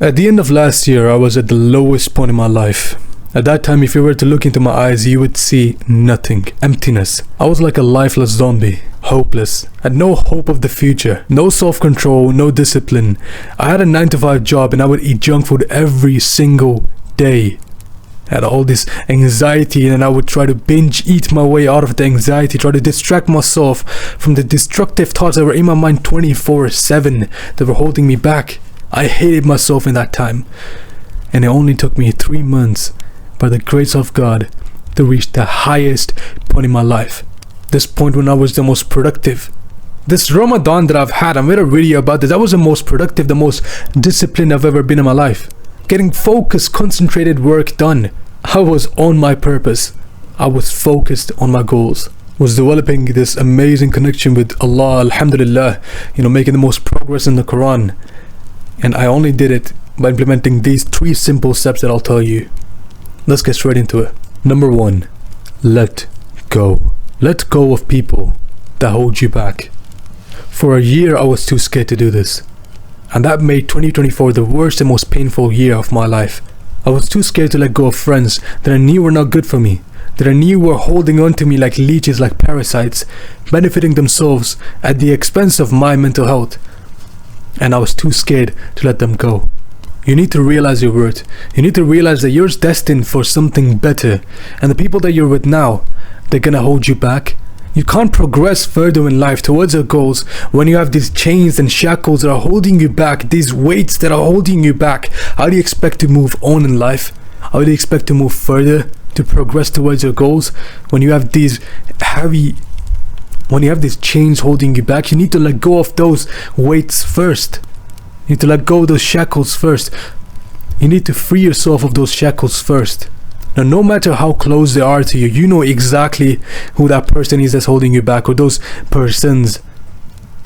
At the end of last year, I was at the lowest point in my life. At that time, if you were to look into my eyes, you would see nothing, emptiness. I was like a lifeless zombie, hopeless, had no hope of the future, no self-control, no discipline. I had a 9-to-5 job and I would eat junk food every single day. I had all this anxiety and I would try to binge eat my way out of the anxiety, try to distract myself from the destructive thoughts that were in my mind 24/7 that were holding me back. I hated myself in that time, and it only took me 3 months, by the grace of God, to reach the highest point in my life. This point when I was the most productive. This Ramadan that I've had, I made a video about this. I was the most productive, the most disciplined I've ever been in my life. Getting focused, concentrated work done. I was on my purpose. I was focused on my goals. Was developing this amazing connection with Allah, alhamdulillah, making the most progress in the Quran. And I only did it by implementing these 3 simple steps that I'll tell you. Let's get straight into it. Number 1, let go. Let go of people that hold you back. For a year, I was too scared to do this. And that made 2024 the worst and most painful year of my life. I was too scared to let go of friends that I knew were not good for me, that I knew were holding on to me like leeches, like parasites, benefiting themselves at the expense of my mental health. And I was too scared to let them go. You need to realize your worth. You need to realize that you're destined for something better. And the people that you're with now, they're gonna hold you back. You can't progress further in life towards your goals when you have these chains and shackles that are holding you back, these weights that are holding you back. How do you expect to move on in life? How do you expect to move further, to progress towards your goals when you have these chains holding you back? You need to let go of those weights first. You need to let go of those shackles first. You need to free yourself of those shackles first. Now, no matter how close they are to you, you know exactly who that person is that's holding you back, or those persons.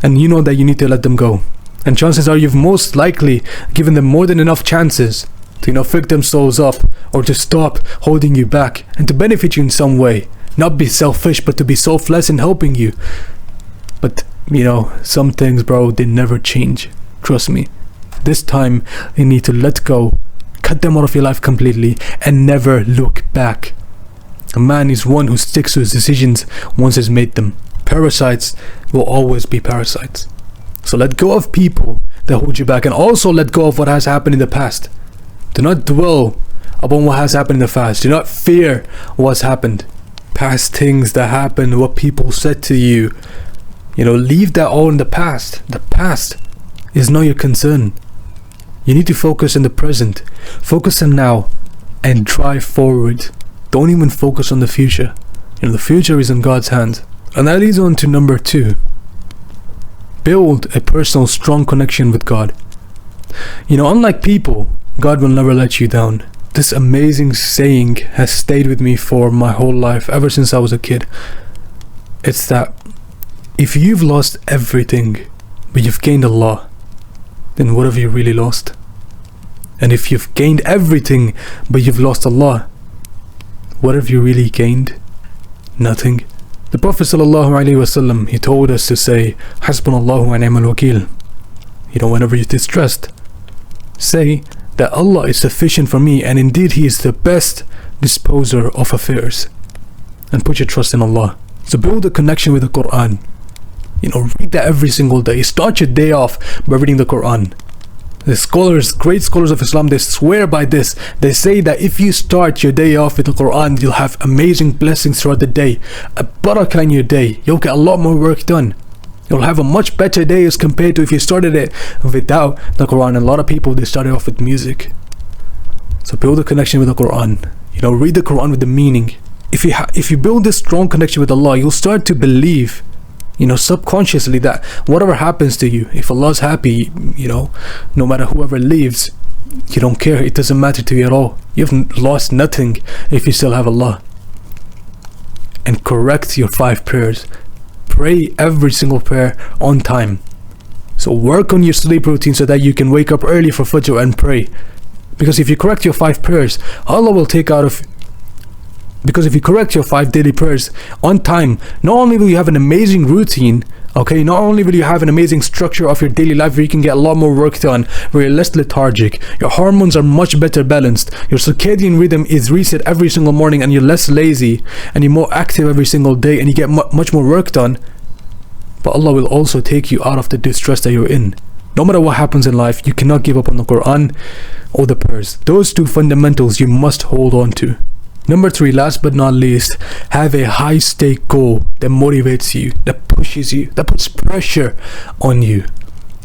And you know that you need to let them go. And chances are you've most likely given them more than enough chances to pick themselves up or to stop holding you back and to benefit you in some way. Not be selfish, but to be selfless in helping you. But, some things, bro, they never change. Trust me. This time, you need to let go, cut them out of your life completely, and never look back. A man is one who sticks to his decisions once he's made them. Parasites will always be parasites. So let go of people that hold you back, and also let go of what has happened in the past. Do not dwell upon what has happened in the past. Do not fear what's happened. Past things that happened, what people said to you. Leave that all in the past. The past is not your concern. You need to focus on the present. Focus on now and drive forward. Don't even focus on the future. The future is in God's hands. And that leads on to number 2. Build a personal, strong connection with God. Unlike people, God will never let you down. This amazing saying has stayed with me for my whole life, ever since I was a kid. It's that if you've lost everything, but you've gained Allah, then what have you really lost? And if you've gained everything, but you've lost Allah, what have you really gained? Nothing. The Prophet ﷺ, he told us to say, Hasbunallahu wa ni'mal wakil. Whenever you're distressed, say that Allah is sufficient for me, and indeed He is the best disposer of affairs. And put your trust in Allah. So build a connection with the Quran. Read that every single day. Start your day off by reading the Quran. The scholars, great scholars of Islam, they swear by this. They say that if you start your day off with the Quran, you'll have amazing blessings throughout the day. A barakah in your day. You'll get a lot more work done. You'll have a much better day as compared to if you started it without the Quran. And a lot of people, they started off with music. So build a connection with the Quran. Read the Quran with the meaning. If you build this strong connection with Allah, you'll start to believe, subconsciously, that whatever happens to you, if Allah's happy, no matter whoever leaves, you don't care. It doesn't matter to you at all. You've lost nothing if you still have Allah. And correct your 5 prayers. Pray every single prayer on time. So work on your sleep routine so that you can wake up early for Fajr and pray. Because if you correct your 5 prayers, Allah will take out of Because if you correct your 5 daily prayers on time, not only will you have an amazing routine, Okay, not only will you have an amazing structure of your daily life where you can get a lot more work done, where you're less lethargic, your hormones are much better balanced, your circadian rhythm is reset every single morning, and you're less lazy, and you're more active every single day, and you get much more work done. But Allah will also take you out of the distress that you're in. No matter what happens in life, you cannot give up on the Quran or the prayers. Those two fundamentals you must hold on to. Number 3, last but not least, have a high stake goal that motivates you, that pushes you, that puts pressure on you.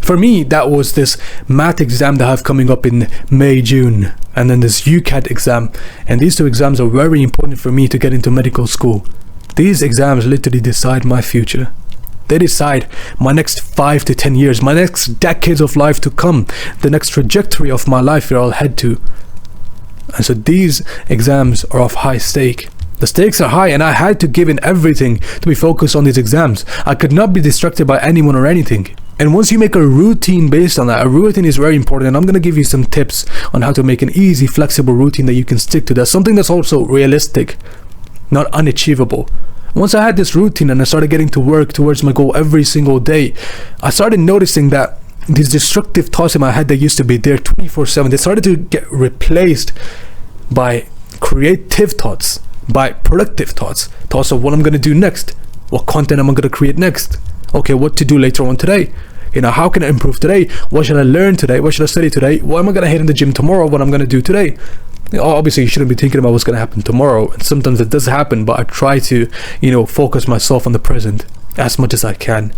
For me, that was this math exam that I have coming up in May, June, and then this UCAT exam. And these two exams are very important for me to get into medical school. These exams literally decide my future. They decide my next 5 to 10 years, my next decades of life to come, the next trajectory of my life where I'll head to. And so these exams are of high stake. The stakes are high, and I had to give in everything to be focused on these exams. I could not be distracted by anyone or anything. And once you make a routine based on that, a routine is very important, and I'm going to give you some tips on how to make an easy, flexible routine that you can stick to. That's something that's also realistic, not unachievable. Once I had this routine and I started getting to work towards my goal every single day, I started noticing that these destructive thoughts in my head that used to be there 24/7, they started to get replaced by creative thoughts, by productive thoughts. Thoughts of what I'm going to do next, what content am I going to create next, okay, what to do later on today, how can I improve today, what should I learn today, what should I study today, what am I going to hit in the gym tomorrow, what I'm going to do today. Obviously you shouldn't be thinking about what's going to happen tomorrow, and sometimes it does happen, but I try to focus myself on the present as much as I can.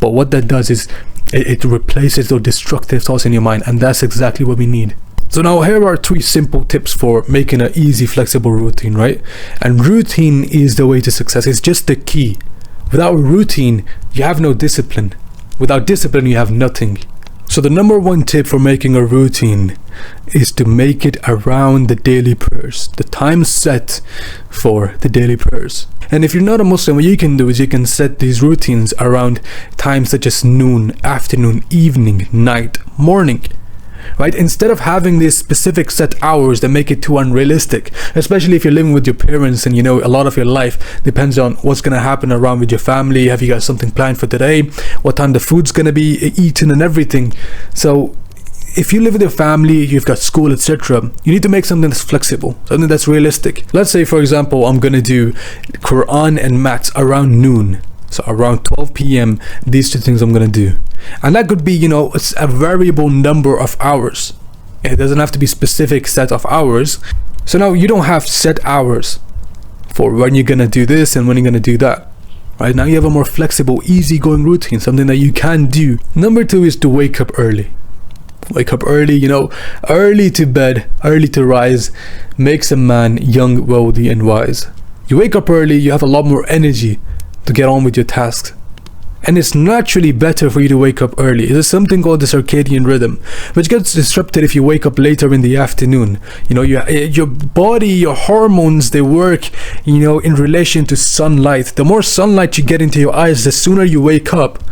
But what that does is it replaces those destructive thoughts in your mind, and that's exactly what we need. So now here are 3 simple tips for making an easy, flexible routine, right? And routine is the way to success. It's just the key. Without routine, you have no discipline. Without discipline, you have nothing. So the number 1 tip for making a routine is to make it around the daily prayers, the time set for the daily prayers. And if you're not a Muslim, what you can do is you can set these routines around times such as noon, afternoon, evening, night, morning. Right? Instead of having these specific set hours that make it too unrealistic, especially if you're living with your parents and a lot of your life depends on what's going to happen around with your family. Have you got something planned for today? What time the food's going to be eaten and everything. So if you live with your family, you've got school, etc., you need to make something that's flexible, something that's realistic. Let's say, for example, I'm going to do Quran and maths around noon. So around 12 p.m, these 2 things I'm going to do. And that could be, it's a variable number of hours. It doesn't have to be specific set of hours. So now you don't have set hours for when you're going to do this and when you're going to do that. Right? Now you have a more flexible, easygoing routine, something that you can do. Number 2 is to wake up early. Wake up early, early to bed, early to rise makes a man young, wealthy and wise. You wake up early, you have a lot more energy to get on with your tasks. And it's naturally better for you to wake up early. There's something called the circadian rhythm, which gets disrupted if you wake up later in the afternoon. Your body, your hormones, they work, in relation to sunlight. The more sunlight you get into your eyes, the sooner you wake up.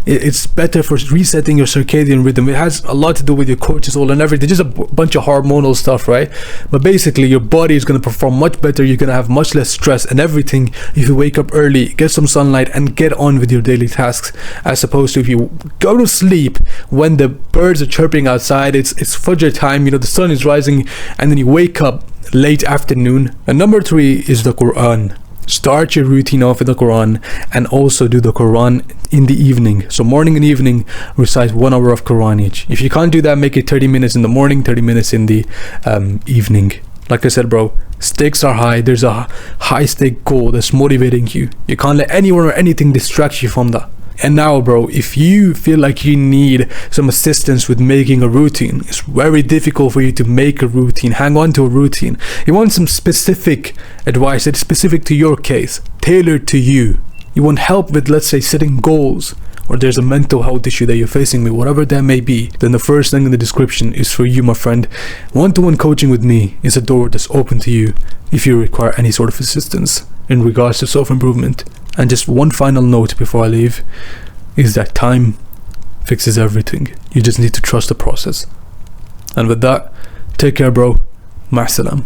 It's better for resetting your circadian rhythm. It has a lot to do with your cortisol and everything, just a bunch of hormonal stuff, right? But basically your body is going to perform much better. You're going to have much less stress and everything if you wake up early, get some sunlight and get on with your daily tasks, as opposed to if you go to sleep when the birds are chirping outside, it's Fajr time, the sun is rising, and then you wake up late afternoon. And number 3 is the Quran. Start your routine off with the Quran, and also do the Quran in the evening. So morning and evening, recite 1 hour of Quran each. If you can't do that, make it 30 minutes in the morning, 30 minutes in the evening. Like I said, bro, stakes are high. There's a high stake goal that's motivating you. You can't let anyone or anything distract you from that. And now, bro, if you feel like you need some assistance with making a routine, it's very difficult for you to make a routine, hang on to a routine. You want some specific advice that's specific to your case, tailored to you. You want help with, let's say, setting goals, or there's a mental health issue that you're facing with, whatever that may be, then the first thing in the description is for you, my friend. One-to-one coaching with me is a door that's open to you if you require any sort of assistance in regards to self-improvement. And just one final note before I leave is that time fixes everything. You just need to trust the process. And with that, take care, bro. Ma'asalam.